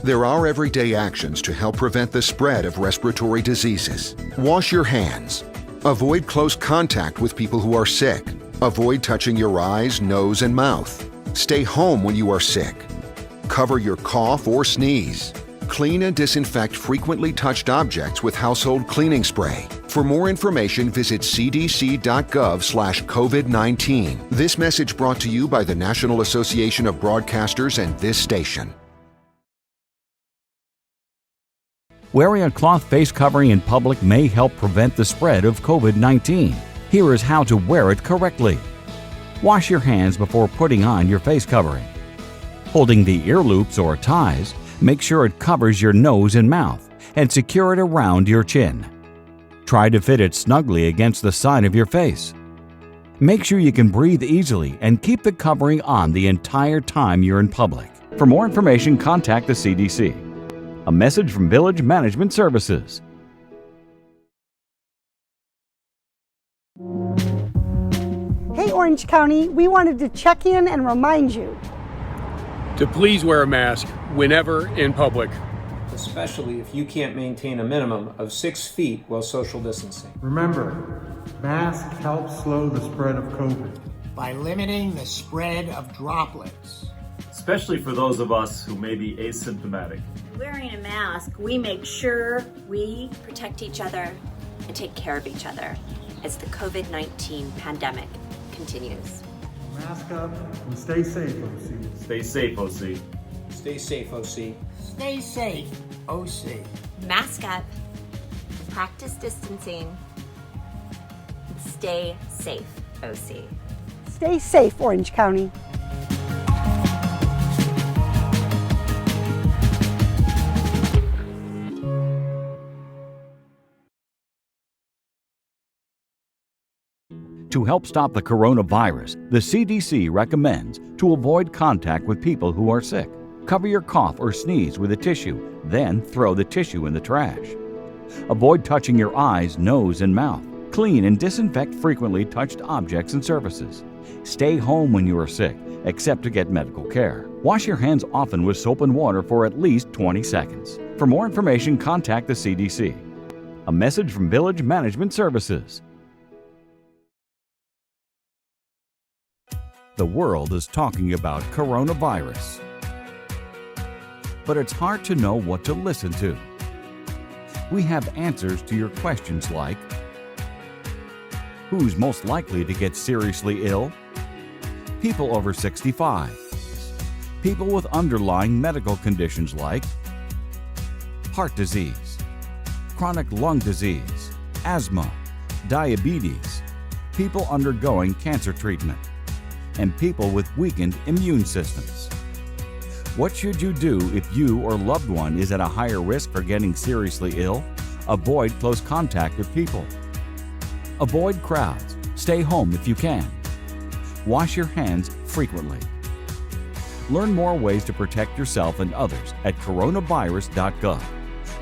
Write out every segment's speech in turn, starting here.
There are everyday actions to help prevent the spread of respiratory diseases. Wash your hands. Avoid close contact with people who are sick. Avoid touching your eyes, nose, and mouth. Stay home when you are sick. Cover your cough or sneeze. Clean and disinfect frequently touched objects with household cleaning spray. For more information, visit cdc.gov/COVID-19. This message brought to you by the National Association of Broadcasters and this station. Wearing a cloth face covering in public may help prevent the spread of COVID-19. Here is how to wear it correctly. Wash your hands before putting on your face covering. Holding the ear loops or ties, make sure it covers your nose and mouth and secure it around your chin. Try to fit it snugly against the side of your face. Make sure you can breathe easily and keep the covering on the entire time you're in public. For more information, contact the CDC. A message from Village Management Services. Hey Orange County, we wanted to check in and remind you to please wear a mask whenever in public, especially if you can't maintain a minimum of 6 feet while social distancing. Remember, masks help slow the spread of COVID by limiting the spread of droplets, especially for those of us who may be asymptomatic. Wearing a mask, we make sure we protect each other and take care of each other as the COVID-19 pandemic continues. Mask up and stay safe, OC. Stay safe, OC. Stay safe, OC. Stay safe, OC. Mask up, practice distancing, and stay safe, OC. Stay safe, Orange County. To help stop the coronavirus, the CDC recommends to avoid contact with people who are sick. Cover your cough or sneeze with a tissue, then throw the tissue in the trash. Avoid touching your eyes, nose, and mouth. Clean and disinfect frequently touched objects and surfaces. Stay home when you are sick, except to get medical care. Wash your hands often with soap and water for at least 20 seconds. For more information, contact the CDC. A message from Village Management Services. The world is talking about coronavirus, but it's hard to know what to listen to. We have answers to your questions like, who's most likely to get seriously ill? People over 65. People with underlying medical conditions like heart disease, chronic lung disease, asthma, diabetes, people undergoing cancer treatment, and people with weakened immune systems. What should you do if you or loved one is at a higher risk for getting seriously ill? Avoid close contact with people. Avoid crowds. Stay home if you can. Wash your hands frequently. Learn more ways to protect yourself and others at coronavirus.gov.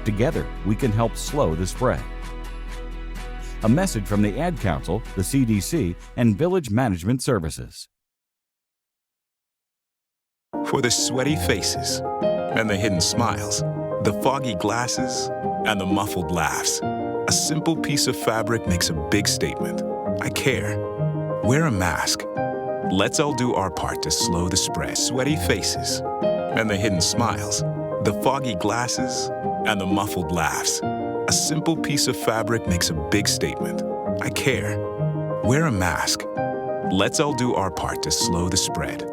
Together, we can help slow the spread. A message from the Ad Council, the CDC, and Village Management Services. For the sweaty faces and the hidden smiles, the foggy glasses and the muffled laughs, a simple piece of fabric makes a big statement. I care. Wear a mask. Let's all do our part to slow the spread. Sweaty faces and the hidden smiles, the foggy glasses and the muffled laughs, a simple piece of fabric makes a big statement. I care. Wear a mask. Let's all do our part to slow the spread.